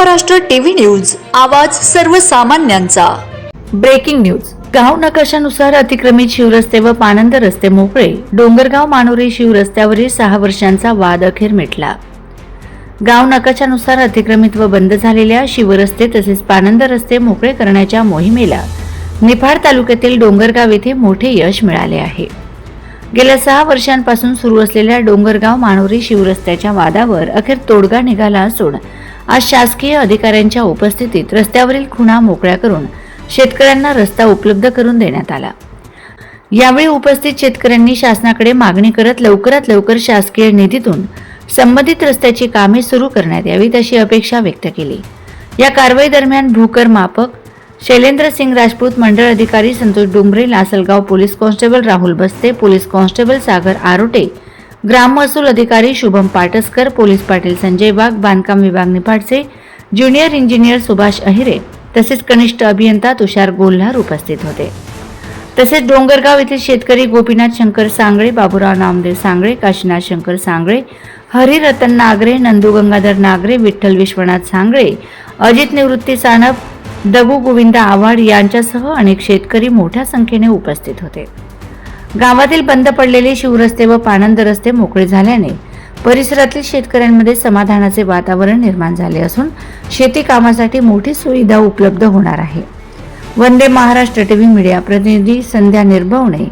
Maharashtra TV news, आवाज सर्वसामान्यांचा। Breaking news. गाव नकाशानुसार अतिक्रमित शिवरस्ते व पानंद रस्ते मोकळे। डोंगरगाव मानोरी शिवरस्त्यावरील 6 वर्षांचा वाद अखेर मिटला। गाव नकाशानुसार अतिक्रमित व बंद झालेल्या शिवरस्ते तसेच पानंद रस्ते मोकळे करण्याच्या मोहिमेला निफाड तालुक्यातील डोंगरगाव येथे मोठे यश मिळाले आहे। गेल्या 6 वर्षांपासून सुरू असलेल्या डोंगरगाव मानोरी शिवरस्त्याच्या वादावर अखेर तोडगा निघाला असून आज शासकीय अधिकाऱ्यांच्या उपस्थितीत रस्त्यावरील खुणा मोकळ्या करून शेतकऱ्यांना रस्ता उपलब्ध करून देण्यात आला। यावेळी उपस्थित शेतकऱ्यांनी शासनाकडे मागणी करत लवकरात लवकर शासकीय निधीतून संबंधित रस्त्याची कामे सुरू करण्यात यावीत अशी अपेक्षा व्यक्त केली। या कारवाई दरम्यान भूकर मापक शैलेंद्र सिंग राजपूत, मंडळ अधिकारी संतोष डुंबरे, लासलगाव पोलीस कॉन्स्टेबल राहुल बस्ते, पोलीस कॉन्स्टेबल सागर आरोटे, ग्राम महसूल अधिकारी शुभम पाटसकर, पोलीस पाटील संजय वाघ, बांधकाम विभाग निफाडचे ज्युनियर इंजिनियर सुभाष अहिरे तसेच कनिष्ठ अभियंता तुषार गोल्हार उपस्थित होते। तसेच डोंगरगाव येथील शेतकरी गोपीनाथ शंकर सांगळे, बाबूराव नामदेव सांगळे, काशीनाथ शंकर सांगळे, हरी रतन नागरे, नंदू गंगाधर नागरे, विठ्ठल विश्वनाथ सांगळे, अजित निवृत्ती सानप, दगू गोविंद आव्हाड यांच्यासह अनेक शेतकरी मोठ्या संख्येने उपस्थित होते। गावातील बंद पडलेले शिवरस्ते व पानंद रस्ते मोकळे झाल्याने परिसरातील शेतकऱ्यांमध्ये समाधानाचे वातावरण निर्माण झाले असून शेती कामासाठी मोठी सुविधा उपलब्ध होणार आहे। वंदे महाराष्ट्र टीव्ही मीडिया प्रतिनिधी संध्या निर्भवणे,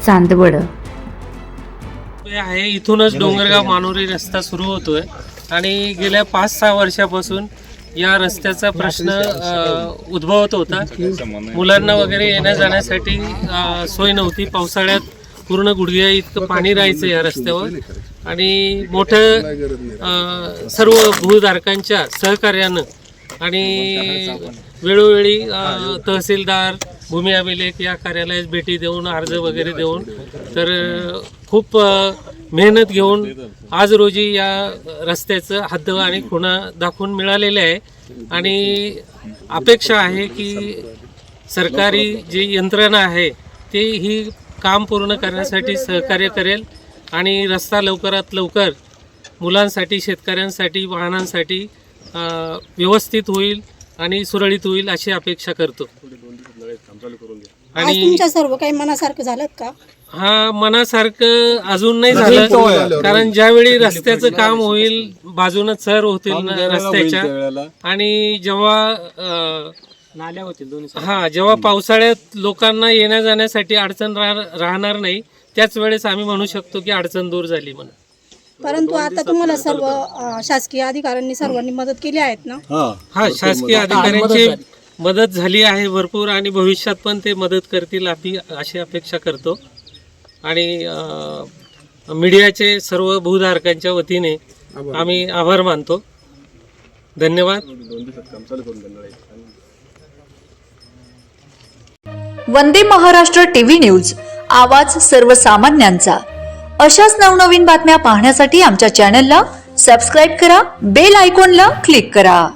चांदवड। आहे इथूनच डोंगरगाव मानोरी रस्ता सुरू होतोय आणि गेल्या 5-6 वर्षापासून या रस्त्याचा प्रश्न उद्भवत होता। मुलांना वगैरे येण्या जाण्यासाठी सोय नव्हती। पावसाळ्यात पूर्ण गुडघ्या इतकं पाणी राहायचं या रस्त्यावर आणि मोठं सर्व भूधारकांच्या सहकार्यानं आणि वेळोवेळी तहसीलदार, भूमी अभिलेख या कार्यालयात भेटी देऊन अर्ज वगैरे देऊन तर खूप मेहनत घेऊन आज रोजी या रस्त्याचं हद्द आणि खुणा दाखवून मिळालेले आहे आणि अपेक्षा आहे की सरकारी जी यंत्रणा आहे ती ही काम पूर्ण करण्यासाठी सहकार्य करेल आणि रस्ता लवकरात लवकर मुलांसाठी, शेतकऱ्यांसाठी, वाहनांसाठी व्यवस्थित होईल आणि सुरळीत होईल अशी अपेक्षा करतो। आणि तुमच्या सर्व काही मनासारखं झालं का? हा, मनासारखं अजून नाही झालं, कारण ज्यावेळी रस्त्याचं काम होईल बाजूनं चर होतील रस्त्याच्या आणि जेव्हा नाल्या होतील दोन्ही, जेव्हा पावसाळ्यात लोकांना येण्या जाण्यासाठी अडचण राहणार नाही त्याच वेळेस आम्ही म्हणू शकतो की अडचण दूर झाली म्हणून। परंतु आता तुम्हाला सर्व शासकीय अधिकाऱ्यांनी सर्वांनी मदत केली आहेत ना? हा, शासकीय अधिकाऱ्यांची मदत झाली आहे भरपूर आणि भविष्यात पण ते मदत करतील अशी अपेक्षा करतो आणि मीडियाचे सर्व भूधारकांच्या वतीने आम्ही आभार मानतो। धन्यवाद। वंदे महाराष्ट्र टीव्ही न्यूज, आवाज सर्वसामान्यांचा। अशाच नवनवीन बातम्या पाहण्यासाठी आमच्या चॅनलला सबस्क्राईब करा, बेल आयकॉनला क्लिक करा।